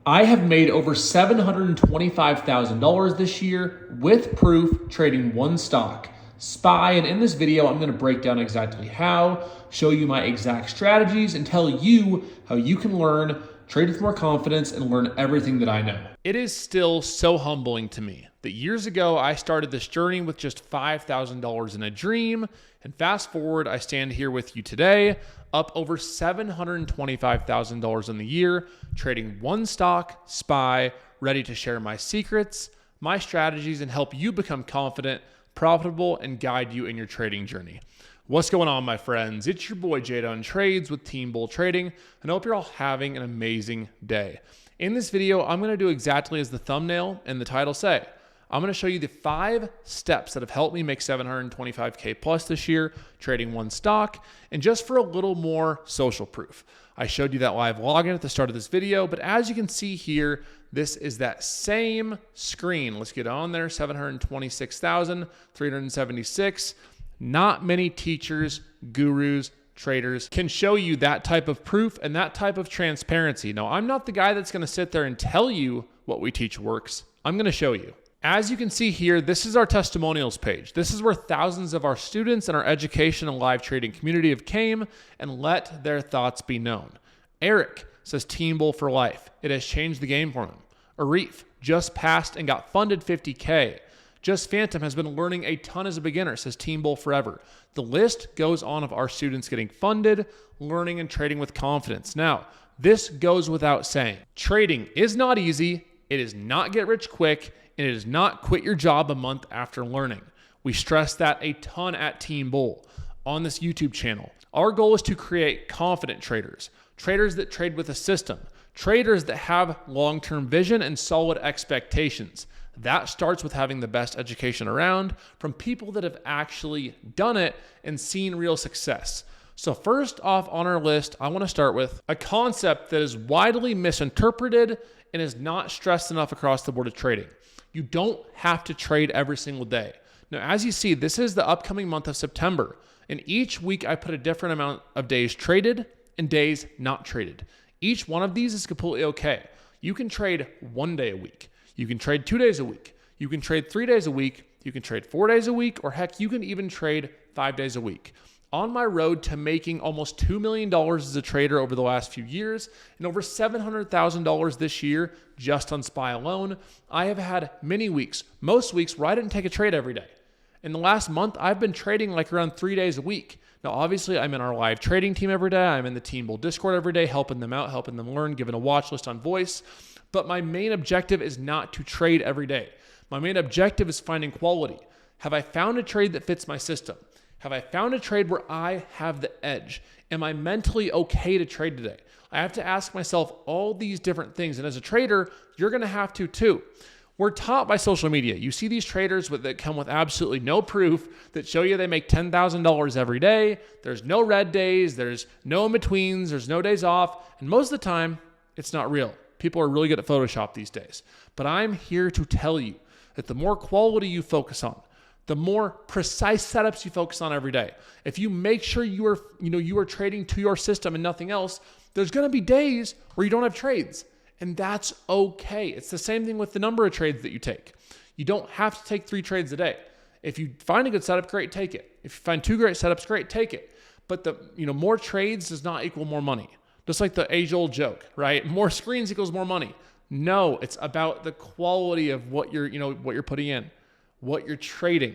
I have made over $725,000 this year with proof trading one stock, SPY, and in this video, I'm going to break down exactly how, show you my exact strategies, and tell you how you can learn, trade with more confidence, and learn everything that I know. It is still so humbling to me that years ago, I started this journey with just $5,000 in a dream, and fast forward, I stand here with you today, up over $725,000 in the year, trading one stock, SPY, ready to share my secrets, my strategies, and help you become confident, profitable, and guide you in your trading journey. What's going on, my friends? It's your boy Jada on Trades with Team Bull Trading, and I hope you're all having an amazing day. In this video, I'm going to do exactly as the thumbnail and the title say. I'm going to show you the 5 steps that have helped me make $725K plus this year trading one stock, and just for a little more social proof. I showed you that live login at the start of this video, but as you can see here, this is that same screen. Let's get on there, 726,376. Not many teachers, gurus, traders can show you that type of proof and that type of transparency. Now, I'm not the guy that's going to sit there and tell you what we teach works. I'm going to show you. As you can see here, this is our testimonials page. This is where thousands of our students in our education and live trading community have came and let their thoughts be known. Eric says Team Bull for life. It has changed the game for him. Arif just passed and got funded $50K. Just Phantom has been learning a ton as a beginner, says Team Bull forever. The list goes on of our students getting funded, learning, and trading with confidence. Now, this goes without saying. Trading is not easy. It is not get rich quick. And it is not quit your job a month after learning. We stress that a ton at Team Bull on this YouTube channel. Our goal is to create confident traders, traders that trade with a system, traders that have long-term vision and solid expectations. That starts with having the best education around from people that have actually done it and seen real success. So first off on our list, I want to start with a concept that is widely misinterpreted and is not stressed enough across the board of trading. You don't have to trade every single day. Now, as you see, this is the upcoming month of September, and each week I put a different amount of days traded and days not traded. Each one of these is completely okay. You can trade 1 day a week. You can trade 2 days a week. You can trade 3 days a week. You can trade 4 days a week, or heck, you can even trade 5 days a week. On my road to making almost $2 million as a trader over the last few years and over $700,000 this year just on SPY alone, I have had many weeks, most weeks where I didn't take a trade every day. In the last month, I've been trading like around 3 days a week. Now, obviously, I'm in our live trading team every day. I'm in the Team Bull Discord every day, helping them out, helping them learn, giving a watch list on voice. But my main objective is not to trade every day. My main objective is finding quality. Have I found a trade that fits my system? Have I found a trade where I have the edge? Am I mentally okay to trade today? I have to ask myself all these different things. And as a trader, you're going to have to too. We're taught by social media. You see these traders that come with absolutely no proof that show you they make $10,000 every day. There's no red days. There's no in-betweens. There's no days off. And most of the time, it's not real. People are really good at Photoshop these days. But I'm here to tell you that the more quality you focus on, the more precise setups you focus on every day. If you make sure you are trading to your system and nothing else, there's going to be days where you don't have trades, and that's okay. It's the same thing with the number of trades that you take. You don't have to take 3 trades a day. If you find a good setup, great, take it. If you find 2 great setups, great, take it. But more trades does not equal more money. Just like the age-old joke, right? More screens equals more money. No, it's about the quality of what you're putting in, what you're trading,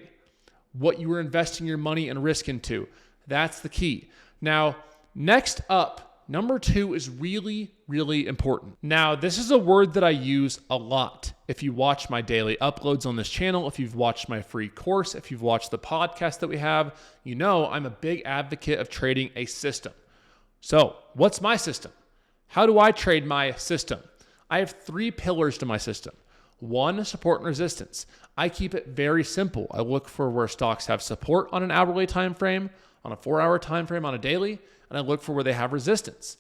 what you are investing your money and risk into. That's the key. Now, next up, number 2 is really, really important. Now, this is a word that I use a lot. If you watch my daily uploads on this channel, if you've watched my free course, if you've watched the podcast that we have, you know I'm a big advocate of trading a system. So, what's my system? How do I trade my system? I have 3 pillars to my system. 1, support and resistance. I keep it very simple. I look for where stocks have support on an hourly time frame, on a 4-hour time frame, on a daily, and I look for where they have resistance.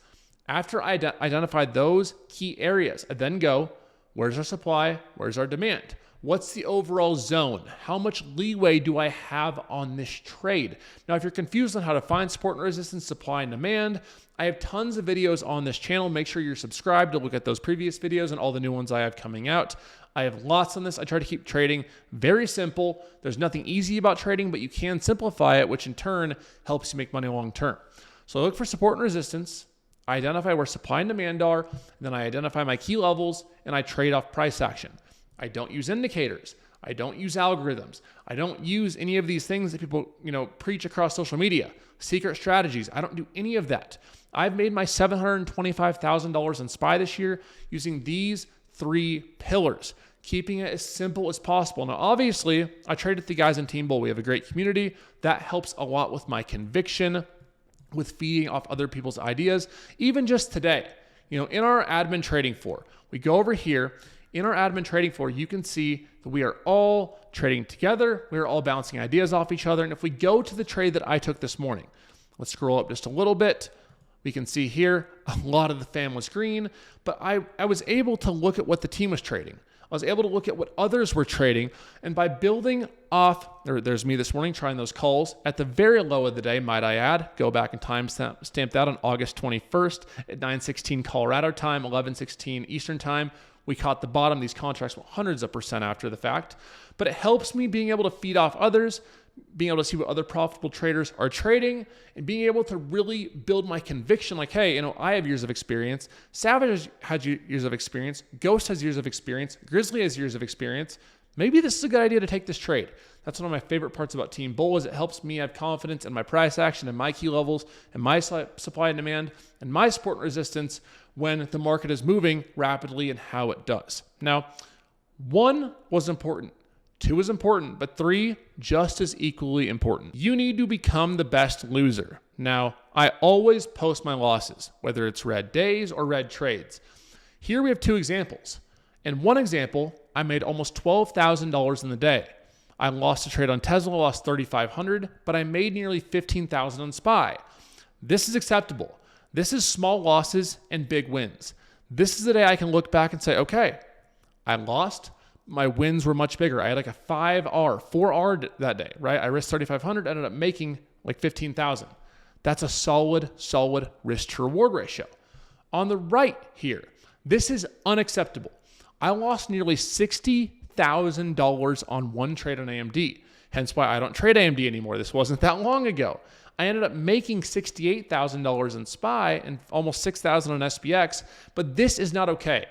After I identify those key areas, I then go, where's our supply? Where's our demand? What's the overall zone? How much leeway do I have on this trade? Now, if you're confused on how to find support and resistance, supply and demand, I have tons of videos on this channel. Make sure you're subscribed to look at those previous videos and all the new ones I have coming out. I have lots on this. I try to keep trading very simple. There's nothing easy about trading, but you can simplify it, which in turn helps you make money long term. So I look for support and resistance. I identify where supply and demand are, and then I identify my key levels, and I trade off price action. I don't use indicators. I don't use algorithms. I don't use any of these things that people, preach across social media, secret strategies. I don't do any of that. I've made my $725,000 in SPY this year using these 3 pillars, keeping it as simple as possible. Now, obviously, I trade with the guys in Team Bull. We have a great community. That helps a lot with my conviction, with feeding off other people's ideas. Even just today, in our admin trading floor, we go over here. In our admin trading floor, you can see that we are all trading together. We are all bouncing ideas off each other. And if we go to the trade that I took this morning, let's scroll up just a little bit. We can see here a lot of the fam was green, but I was able to look at what the team was trading. I was able to look at what others were trading. And by building off, there's me this morning trying those calls at the very low of the day, might I add. Go back and timestamp that on August 21st at 9:16 Colorado time, 11:16 Eastern time. We caught the bottom. These contracts went hundreds of percent after the fact. But it helps me being able to feed off others, being able to see what other profitable traders are trading, and being able to really build my conviction like, hey, I have years of experience. Savage has years of experience. Ghost has years of experience. Grizzly has years of experience. Maybe this is a good idea to take this trade. That's one of my favorite parts about Team Bull is it helps me have confidence in my price action and my key levels and my supply and demand and my support and resistance when the market is moving rapidly and how it does. Now, 1 was important. 2 is important, but 3 just as equally important. You need to become the best loser. Now, I always post my losses, whether it's red days or red trades. Here we have 2 examples. In one example, I made almost $12,000 in the day. I lost a trade on Tesla, lost $3,500, but I made nearly $15,000 on SPY. This is acceptable. This is small losses and big wins. This is the day I can look back and say, okay, I lost. My wins were much bigger. I had like a 4R that day, right? I risked 3,500, ended up making like 15,000. That's a solid risk to reward ratio. On the right here, this is unacceptable. I lost nearly $60,000 on one trade on AMD. Hence why I don't trade AMD anymore. This wasn't that long ago. I ended up making $68,000 in SPY and almost $6,000 on SPX, but this is not okay.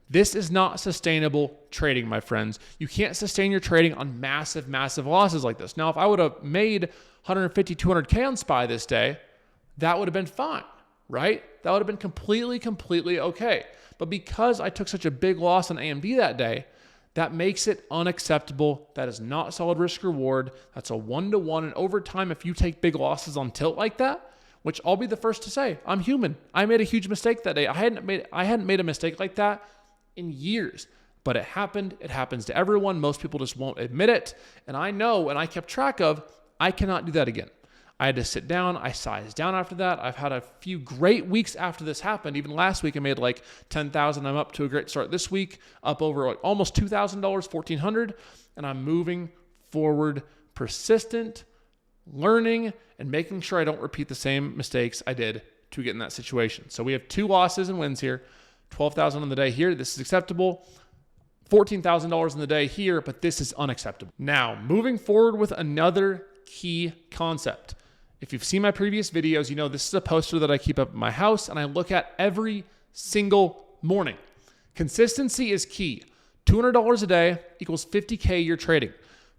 This is not sustainable trading, my friends. You can't sustain your trading on massive losses like this. Now, if I would have made 150, 200K on SPY this day, that would have been fine, right? That would have been completely okay. But because I took such a big loss on AMD that day, that makes it unacceptable. That is not solid risk reward. That's a 1-to-1. And over time, if you take big losses on tilt like that, which I'll be the first to say, I'm human. I made a huge mistake that day. I hadn't made a mistake like that in years, but it happened. It happens to everyone. Most people just won't admit it. And I know, and I kept track of, I cannot do that again. I had to sit down. I sized down after that. I've had a few great weeks after this happened. Even last week, I made like $10,000. I'm up to a great start this week, up over like almost $2,000, $1,400. And I'm moving forward, persistent, learning, and making sure I don't repeat the same mistakes I did to get in that situation. So we have 2 losses and wins here. $12,000 on the day here. This is acceptable. $14,000 in the day here, but this is unacceptable. Now, moving forward with another key concept. If you've seen my previous videos, you know this is a poster that I keep up at my house and I look at every single morning. Consistency is key. $200 a day equals $50K a year trading.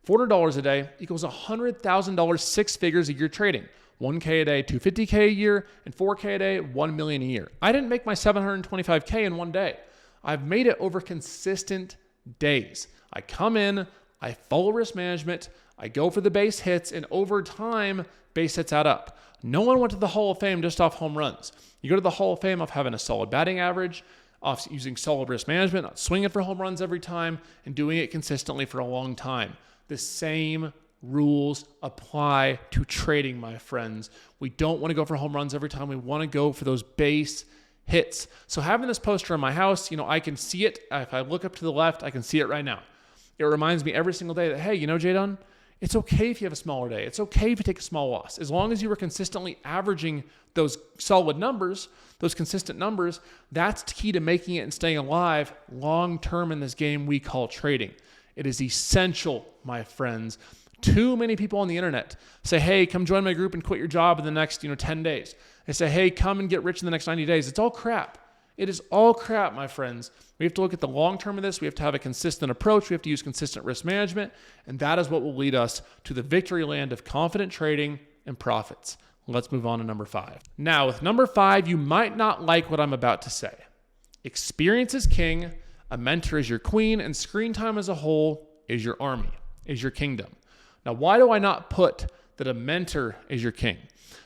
$400 a day equals $100,000, 6 figures a year trading. 1K a day, 250K a year, and 4K a day, 1 million a year. I didn't make my 725K in one day. I've made it over consistent days. I come in, I follow risk management, I go for the base hits, and over time, base hits add up. No one went to the Hall of Fame just off home runs. You go to the Hall of Fame off having a solid batting average, off using solid risk management, not swinging for home runs every time, and doing it consistently for a long time. The same rules apply to trading, my friends. We don't want to go for home runs every time. We want to go for those base hits. So having this poster in my house, I can see it. If I look up to the left, I can see it right now. It reminds me every single day that, hey, you know, Jay Dunn, it's okay if you have a smaller day. It's okay if you take a small loss. As long as you were consistently averaging those solid numbers, those consistent numbers, that's key to making it and staying alive long-term in this game we call trading. It is essential, my friends. Too many people on the internet say, hey, come join my group and quit your job in the next 10 days. They say, hey, come and get rich in the next 90 days. It's all crap. It is all crap, my friends. We have to look at the long term of this. We have to have a consistent approach. We have to use consistent risk management. And that is what will lead us to the victory land of confident trading and profits. Let's move on to number 5. Now, with number 5, you might not like what I'm about to say. Experience is king, a mentor is your queen, and screen time as a whole is your army, is your kingdom. Now, why do I not put that a mentor is your king?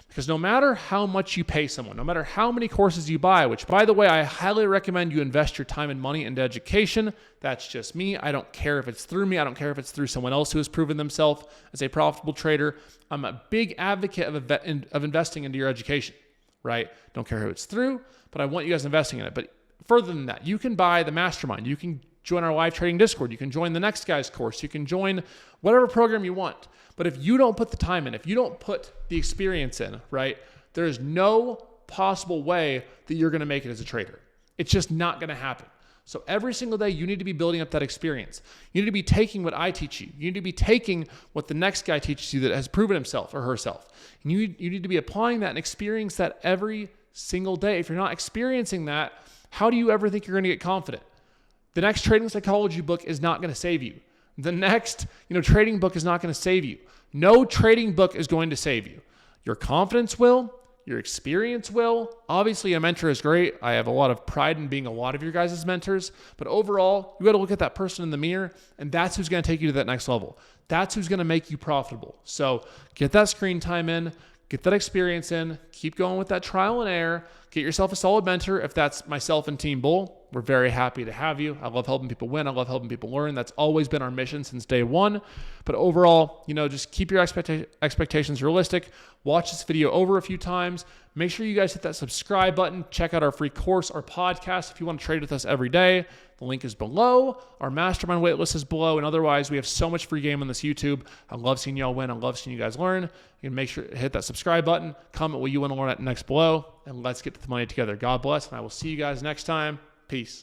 Because no matter how much you pay someone, no matter how many courses you buy, which by the way, I highly recommend you invest your time and money into education. That's just me. I don't care if it's through me. I don't care if it's through someone else who has proven themselves as a profitable trader. I'm a big advocate of investing into your education, right? Don't care who it's through, but I want you guys investing in it. But further than that, you can buy the mastermind. You can join our live trading Discord. You can join the next guy's course. You can join whatever program you want. But if you don't put the time in, if you don't put the experience in, right, there is no possible way that you're going to make it as a trader. It's just not going to happen. So every single day, you need to be building up that experience. You need to be taking what I teach you. You need to be taking what the next guy teaches you that has proven himself or herself. And you need to be applying that and experience that every single day. If you're not experiencing that, how do you ever think you're going to get confident? The next trading psychology book is not going to save you. The next, trading book is not going to save you. No trading book is going to save you. Your confidence will, your experience will. Obviously, a mentor is great. I have a lot of pride in being a lot of your guys' mentors. But overall, you got to look at that person in the mirror, and that's who's going to take you to that next level. That's who's going to make you profitable. So get that screen time in, get that experience in, keep going with that trial and error, get yourself a solid mentor. If that's myself and Team Bull, we're very happy to have you. I love helping people win. I love helping people learn. That's always been our mission since day one. But overall, just keep your expectations realistic. Watch this video over a few times. Make sure you guys hit that subscribe button. Check out our free course, our podcast, if you want to trade with us every day. The link is below. Our mastermind waitlist is below. And otherwise, we have so much free game on this YouTube. I love seeing y'all win. I love seeing you guys learn. You can make sure to hit that subscribe button. Comment what you want to learn at next below. And let's get to the money together. God bless. And I will see you guys next time. Peace.